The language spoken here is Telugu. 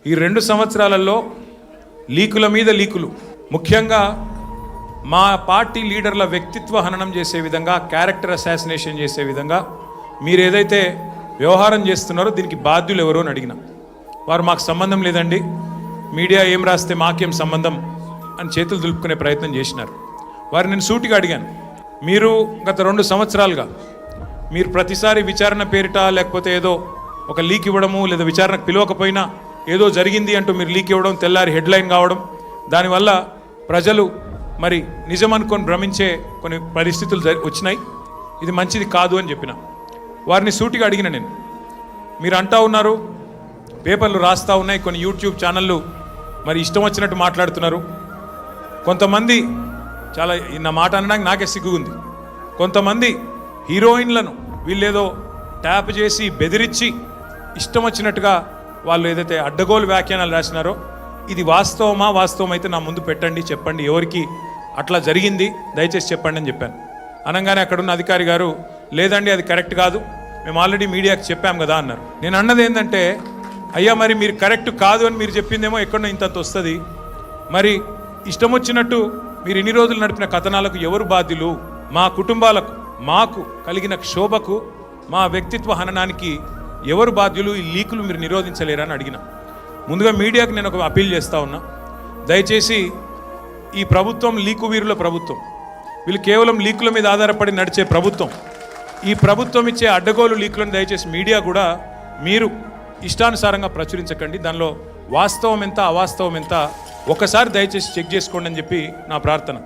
ఈ 2 సంవత్సరాలలో లీకుల మీద లీకులు, ముఖ్యంగా మా పార్టీ లీడర్ల వ్యక్తిత్వ హననం చేసే విధంగా, క్యారెక్టర్ అసాసినేషన్ చేసే విధంగా మీరు ఏదైతే వ్యవహారం చేస్తున్నారో దీనికి బాధ్యులు ఎవరో అని అడిగిన వారు మాకు సంబంధం లేదండి, మీడియా ఏం రాస్తే మాకేం సంబంధం అని చేతులు దులుపుకునే ప్రయత్నం చేసినారు. వారు నేను సూటిగా అడిగాను, మీరు గత 2 సంవత్సరాలుగా మీరు ప్రతిసారి విచారణ పేరిట లేకపోతే ఏదో ఒక లీక్ ఇవ్వడము, లేదా విచారణకు పిలవకపోయినా ఏదో జరిగింది అంటూ మీరు లీక్ ఇవ్వడం, తెల్లారి హెడ్లైన్ కావడం, దానివల్ల ప్రజలు మరి నిజం అనుకొని భ్రమించే కొన్ని పరిస్థితులు వచ్చినాయి. ఇది మంచిది కాదు అని చెప్పిన వారిని సూటిగా అడిగిన నేను, మీరు అంటా ఉన్నారు, పేపర్లు రాస్తూ ఉన్నాయి, కొన్ని యూట్యూబ్ ఛానళ్ళు మరి ఇష్టం వచ్చినట్టు మాట్లాడుతున్నారు, కొంతమంది చాలా నా మాట అనడానికి నాకే సిగ్గుంది, కొంతమంది హీరోయిన్లను వీళ్ళేదో ట్యాప్ చేసి బెదిరించి ఇష్టం వచ్చినట్టుగా వాళ్ళు ఏదైతే అడ్డగోలు వ్యాఖ్యానాలు రాసినారో ఇది వాస్తవమా, వాస్తవం అయితే నా ముందు పెట్టండి, చెప్పండి, ఎవరికి అట్లా జరిగింది దయచేసి చెప్పండి అని చెప్పాను. అనగానే అక్కడున్న అధికారి గారు, లేదండి అది కరెక్ట్ కాదు, మేము ఆల్రెడీ మీడియాకి చెప్పాం కదా అన్నారు. నేను అన్నది ఏంటంటే, అయ్యా మరి మీరు కరెక్ట్ కాదు అని మీరు చెప్పిందేమో ఎక్కడో ఇంతంత వస్తుంది, మరి ఇష్టం వచ్చినట్టు మీరు ఇన్ని రోజులు నడిపిన కథనాలకు ఎవరు బాధ్యులు, మా కుటుంబాలకు మాకు కలిగిన క్షోభకు మా వ్యక్తిత్వ హననానికి ఎవరు బాధ్యులు, ఈ లీకులు మీరు నిరోధించలేరా అని అడిగిన. ముందుగా మీడియాకి నేను ఒక అపీల్ చేస్తూ ఉన్నా, దయచేసి ఈ ప్రభుత్వం లీకు వీరుల ప్రభుత్వం, వీళ్ళు కేవలం లీకుల మీద ఆధారపడి నడిచే ప్రభుత్వం. ఈ ప్రభుత్వం ఇచ్చే అడ్డగోలు లీకులను దయచేసి మీడియా కూడా మీరు ఇష్టానుసారంగా ప్రచురించకండి, దానిలో వాస్తవం ఎంత అవాస్తవం ఎంత ఒకసారి దయచేసి చెక్ చేసుకోండి అని చెప్పి నా ప్రార్థన.